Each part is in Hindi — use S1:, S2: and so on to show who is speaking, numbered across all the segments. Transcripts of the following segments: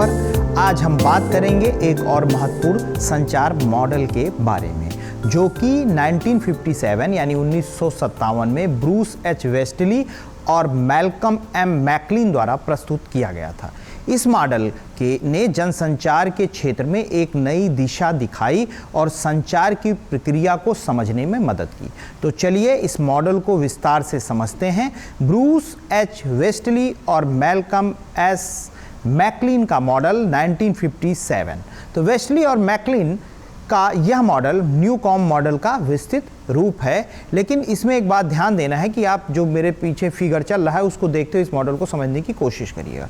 S1: पर आज हम बात करेंगे एक और महत्वपूर्ण संचार मॉडल के बारे में, जो कि 1957 यानी 1957 में ब्रूस एच वेस्टली और मैल्कम एम मैकलिन द्वारा प्रस्तुत किया गया था। इस मॉडल ने जनसंचार के क्षेत्र में एक नई दिशा दिखाई और संचार की प्रक्रिया को समझने में मदद की। तो चलिए इस मॉडल को विस्तार से समझते हैं। ब्रूस एच वेस्टली और मैल्कम एस मैकलिन का मॉडल 1957। तो वेस्टली और मैकलिन का यह मॉडल न्यूकॉम मॉडल का विस्तृत रूप है, लेकिन इसमें एक बात ध्यान देना है कि आप जो मेरे पीछे फिगर चल रहा है उसको देखते हुए इस मॉडल को समझने की कोशिश करिएगा।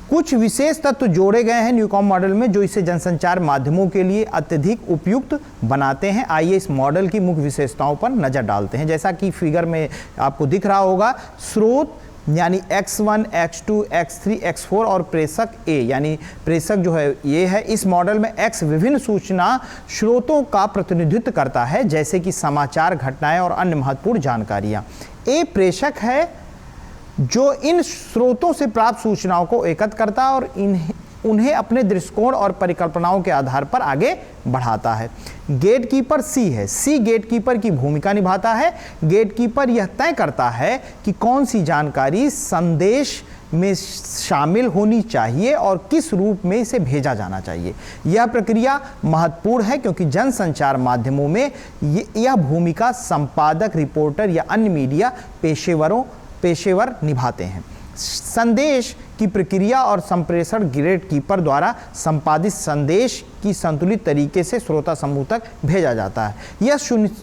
S1: कुछ विशेष तत्व जोड़े गए हैं न्यूकॉम मॉडल में जो इसे जनसंचार माध्यमों के लिए अत्यधिक उपयुक्त बनाते हैं। आइए इस मॉडल की मुख्य विशेषताओं पर नज़र डालते हैं। जैसा कि फिगर में आपको दिख रहा होगा, स्रोत यानी X1, X2, X3, X4 और प्रेषक A यानी प्रेषक जो है ये है। इस मॉडल में X विभिन्न सूचना स्रोतों का प्रतिनिधित्व करता है, जैसे कि समाचार, घटनाएं और अन्य महत्वपूर्ण जानकारियां। A प्रेषक है जो इन स्रोतों से प्राप्त सूचनाओं को एकत्र करता है और उन्हें अपने दृष्टिकोण और परिकल्पनाओं के आधार पर आगे बढ़ाता है। गेटकीपर C है। C गेटकीपर की भूमिका निभाता है। गेटकीपर यह तय करता है कि कौन सी जानकारी संदेश में शामिल होनी चाहिए और किस रूप में इसे भेजा जाना चाहिए। यह प्रक्रिया महत्वपूर्ण है क्योंकि जनसंचार माध्यमों में यह भूमिका संपादक, रिपोर्टर या अन्य मीडिया पेशेवर निभाते हैं। संदेश की प्रक्रिया और संप्रेषण गेटकीपर द्वारा संपादित संदेश की संतुलित तरीके से श्रोता समूह तक भेजा जाता है।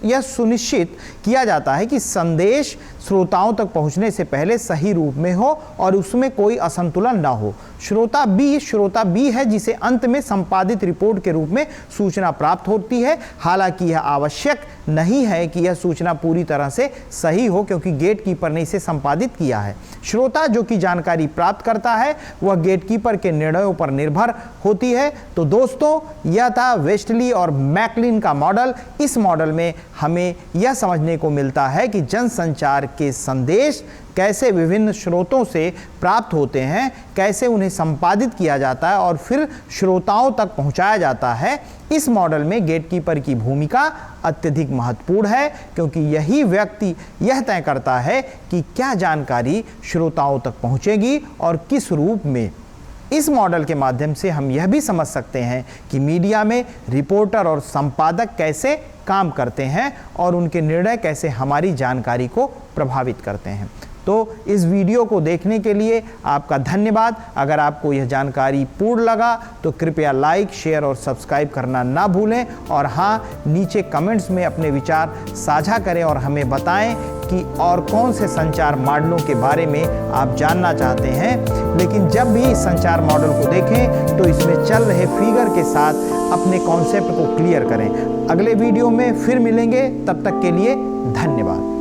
S1: यह सुनिश्चित किया जाता है कि संदेश श्रोताओं तक पहुंचने से पहले सही रूप में हो और उसमें कोई असंतुलन न हो। श्रोता बी है जिसे अंत में संपादित रिपोर्ट के रूप में सूचना प्राप्त होती है। हालांकि यह आवश्यक नहीं है कि यह सूचना पूरी तरह से सही हो क्योंकि गेटकीपर ने इसे संपादित किया है। श्रोता जो कि जानकारी प्राप्त करता है वह गेटकीपर के निर्णयों पर निर्भर होती है। तो दोस्तों, यह था वेस्टली और मैकलिन का मॉडल। इस मॉडल में हमें यह समझने को मिलता है कि जनसंचार के संदेश कैसे विभिन्न स्रोतों से प्राप्त होते हैं, कैसे उन्हें संपादित किया जाता है और फिर श्रोताओं तक पहुंचाया जाता है। इस मॉडल में गेटकीपर की भूमिका अत्यधिक महत्वपूर्ण है क्योंकि यही व्यक्ति यह तय करता है कि क्या जानकारी श्रोताओं तक पहुंचेगी और किस रूप में। इस मॉडल के माध्यम से हम यह भी समझ सकते हैं कि मीडिया में रिपोर्टर और संपादक कैसे काम करते हैं और उनके निर्णय कैसे हमारी जानकारी को प्रभावित करते हैं। तो इस वीडियो को देखने के लिए आपका धन्यवाद। अगर आपको यह जानकारी पूर्ण लगा तो कृपया लाइक, शेयर और सब्सक्राइब करना ना भूलें और हाँ, नीचे कमेंट्स में अपने विचार साझा करें और हमें बताएं कि और कौन से संचार मॉडलों के बारे में आप जानना चाहते हैं। लेकिन जब भी इस संचार मॉडल को देखें तो इसमें चल रहे फिगर के साथ अपने कॉन्सेप्ट को क्लियर करें। अगले वीडियो में फिर मिलेंगे, तब तक के लिए धन्यवाद।